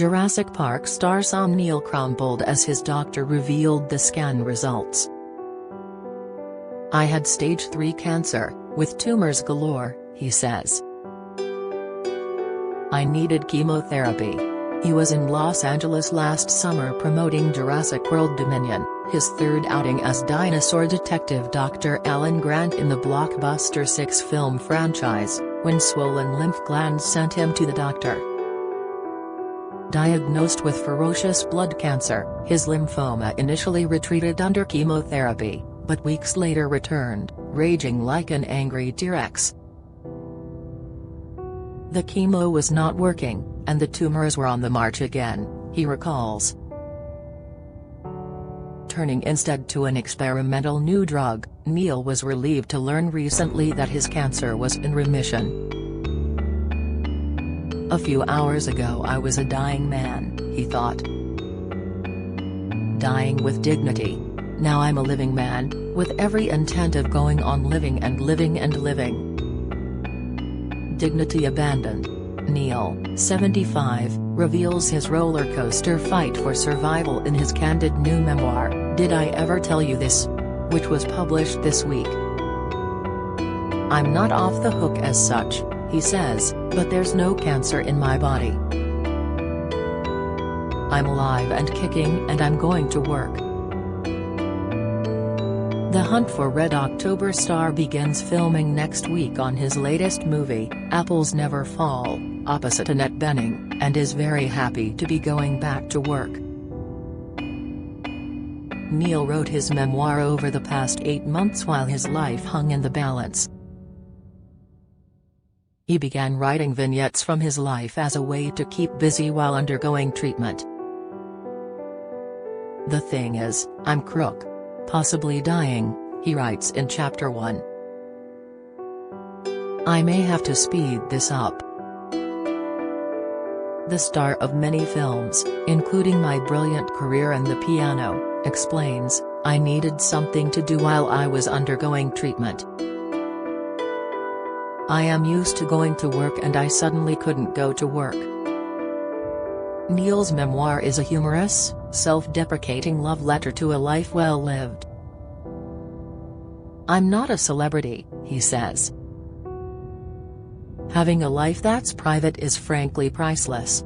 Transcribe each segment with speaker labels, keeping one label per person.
Speaker 1: Jurassic Park star Sam Neill crumpled as his doctor revealed the scan results. "I had stage 3 cancer, with tumors galore," he says. "I needed chemotherapy." He was in Los Angeles last summer promoting Jurassic World Dominion, his third outing as dinosaur detective Dr. Alan Grant in the blockbuster 6 film franchise, when swollen lymph glands sent him to the doctor. Diagnosed with ferocious blood cancer, his lymphoma initially retreated under chemotherapy, but weeks later returned, raging like an angry T-Rex. "The chemo was not working, and the tumors were on the march again," he recalls. Turning instead to an experimental new drug, Neill was relieved to learn recently that his cancer was in remission. "A few hours ago I was a dying man," he thought. "Dying with dignity. Now I'm a living man, with every intent of going on living and living and living." Dignity abandoned. Neill, 75, reveals his roller coaster fight for survival in his candid new memoir, Did I Ever Tell You This?, which was published this week. "I'm not off the hook as such," he says, "but there's no cancer in my body. I'm alive and kicking and I'm going to work." The hunt for Red October star begins filming next week on his latest movie, Apples Never Fall, opposite Annette Bening, and is very happy to be going back to work. Neill wrote his memoir over the past 8 months while his life hung in the balance. He began writing vignettes from his life as a way to keep busy while undergoing treatment. "The thing is, I'm crook. Possibly dying," he writes in Chapter 1. "I may have to speed this up." The star of many films, including My Brilliant Career and The Piano, explains, "I needed something to do while I was undergoing treatment. I am used to going to work and I suddenly couldn't go to work." Neill's memoir is a humorous, self-deprecating love letter to a life well lived. "I'm not a celebrity," he says. "Having a life that's private is frankly priceless."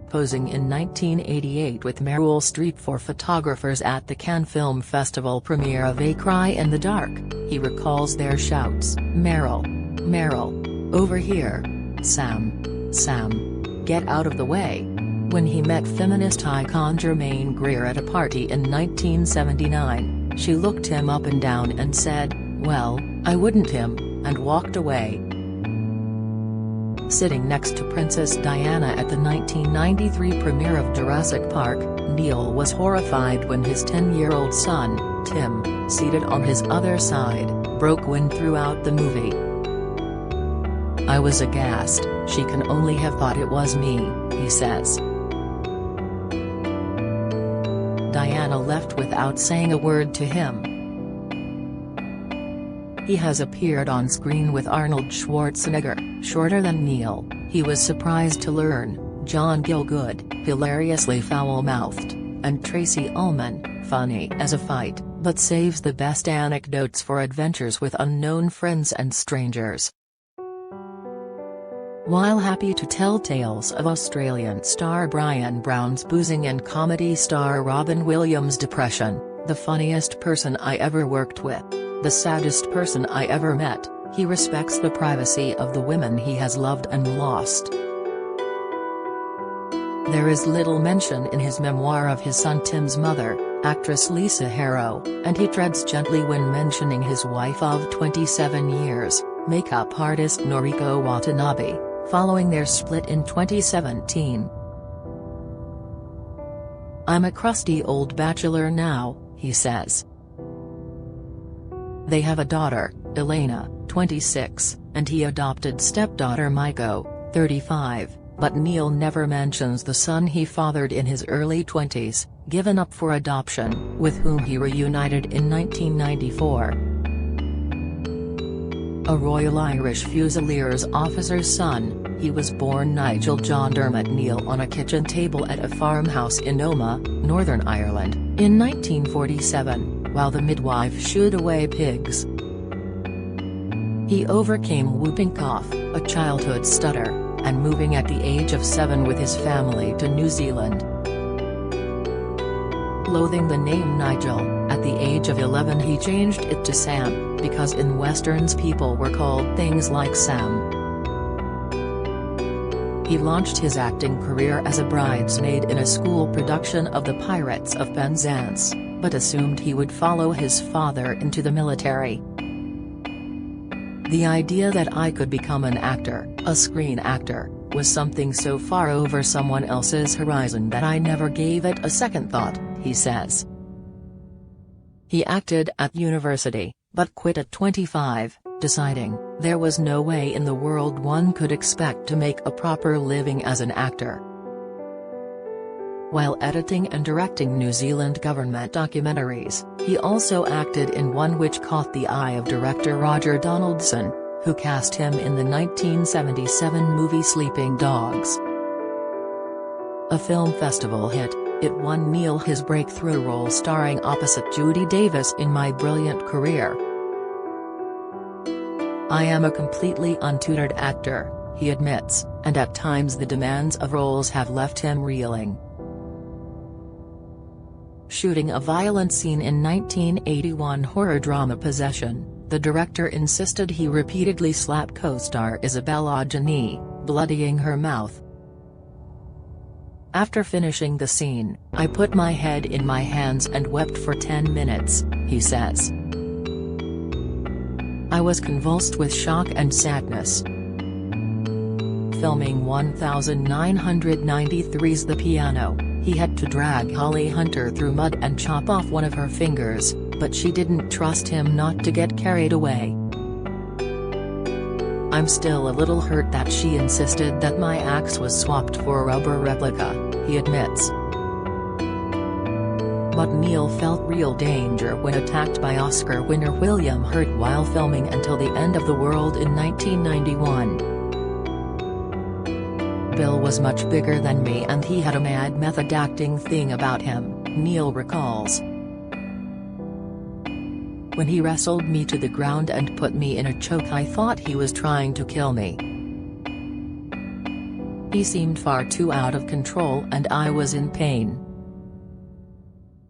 Speaker 1: Posing in 1988 with Meryl Streep for photographers at the Cannes Film Festival premiere of A Cry in the Dark, he recalls their shouts, "Meryl! Meryl! Over here! Sam! Sam! Get out of the way!" when he met feminist icon Germaine Greer at a party in 1979, she looked him up and down and said, "Well, I wouldn't him," and walked away. Sitting next to Princess Diana at the 1993 premiere of Jurassic Park, Neill was horrified when his 10-year-old son, Tim, seated on his other side, broke wind throughout the movie. "I was aghast. She can only have thought it was me," he says. Diana left without saying a word to him. He has appeared on screen with Arnold Schwarzenegger, shorter than Neill, he was surprised to learn, John Gielgud, hilariously foul-mouthed, and Tracy Ullman, funny as a fight, but saves the best anecdotes for adventures with unknown friends and strangers. While happy to tell tales of Australian star Brian Brown's boozing and comedy star Robin Williams' depression, "The funniest person I ever worked with. The saddest person I ever met," he respects the privacy of the women he has loved and lost. There is little mention in his memoir of his son Tim's mother, actress Lisa Harrow, and he treads gently when mentioning his wife of 27 years, makeup artist Noriko Watanabe, following their split in 2017. "I'm a crusty old bachelor now," he says. They have a daughter, Elena, 26, and he adopted stepdaughter Maiko, 35, but Neill never mentions the son he fathered in his early 20s, given up for adoption, with whom he reunited in 1994. A Royal Irish Fusiliers officer's son, He was born Nigel John Dermot Neill on a kitchen table at a farmhouse in Omagh, Northern Ireland, in 1947, while the midwife shooed away pigs. He overcame whooping cough, a childhood stutter, and moving at the age of 7 with his family to New Zealand. Loathing the name Nigel, at the age of 11 he changed it to Sam, because in Westerns people were called things like Sam. He launched his acting career as a bridesmaid in a school production of The Pirates of Penzance, but assumed he would follow his father into the military. The idea that I could become an actor, a screen actor, was something so far over someone else's horizon that I never gave it a second thought, he says. He acted at university, but quit at 25, deciding there was no way in the world one could expect to make a proper living as an actor. While editing and directing New Zealand government documentaries, he also acted in one which caught the eye of director Roger Donaldson, who cast him in the 1977 movie Sleeping Dogs. A film festival hit, it won Neill his breakthrough role starring opposite Judy Davis in My Brilliant Career. I am a completely untutored actor, he admits, and at times the demands of roles have left him reeling. Shooting a violent scene in 1981 horror drama Possession, the director insisted he repeatedly slap co-star Isabelle Adjani, bloodying her mouth. After finishing the scene, I put my head in my hands and wept for 10 minutes, he says. I was convulsed with shock and sadness. Filming 1993's The Piano, he had to drag Holly Hunter through mud and chop off one of her fingers, but she didn't trust him not to get carried away. I'm still a little hurt that she insisted that my axe was swapped for a rubber replica, he admits. But Neill felt real danger when attacked by Oscar winner William Hurt while filming Until the End of the World in 1991. Bill was much bigger than me and he had a mad method acting thing about him, Neill recalls. When he wrestled me to the ground and put me in a choke I thought he was trying to kill me. He seemed far too out of control and I was in pain.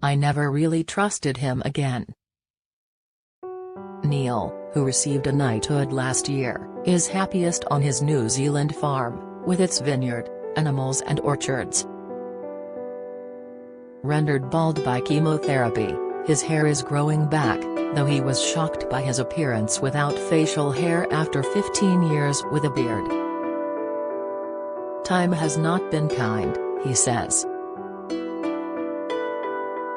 Speaker 1: I never really trusted him again. Neill, who received a knighthood last year, is happiest on his New Zealand farm, with its vineyard, animals and orchards. Rendered bald by chemotherapy, his hair is growing back, though he was shocked by his appearance without facial hair after 15 years with a beard. Time has not been kind, he says.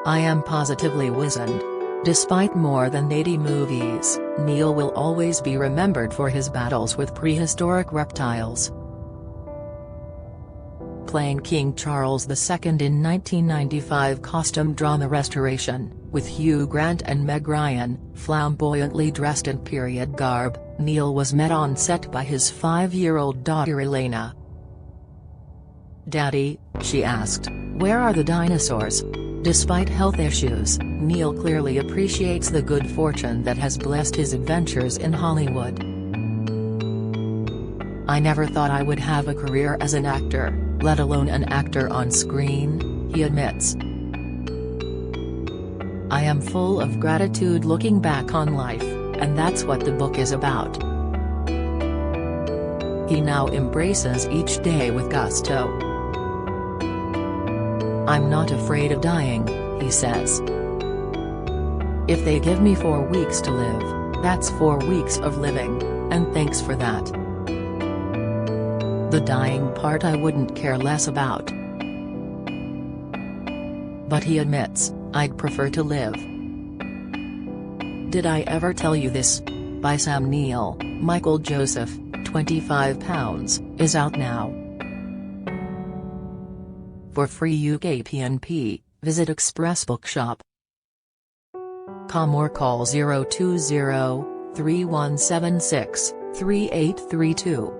Speaker 1: I am positively wizened. Despite more than 80 movies, Neill will always be remembered for his battles with prehistoric reptiles. Playing King Charles II in 1995 costume drama Restoration, with Hugh Grant and Meg Ryan, flamboyantly dressed in period garb, Neill was met on set by his 5-year-old daughter Elena. "Daddy," she asked, "where are the dinosaurs?" Despite health issues, Neill clearly appreciates the good fortune that has blessed his adventures in Hollywood. I never thought I would have a career as an actor, let alone an actor on screen, he admits. I am full of gratitude looking back on life, and that's what the book is about. He now embraces each day with gusto. I'm not afraid of dying, he says. If they give me 4 weeks to live, that's 4 weeks of living, and thanks for that. The dying part I wouldn't care less about. But he admits, I'd prefer to live. Did I ever tell you this? By Sam Neill, Michael Joseph, 25 pounds, is out now. For free UK PNP, visit Express Bookshop.com or call 020 3176 3832.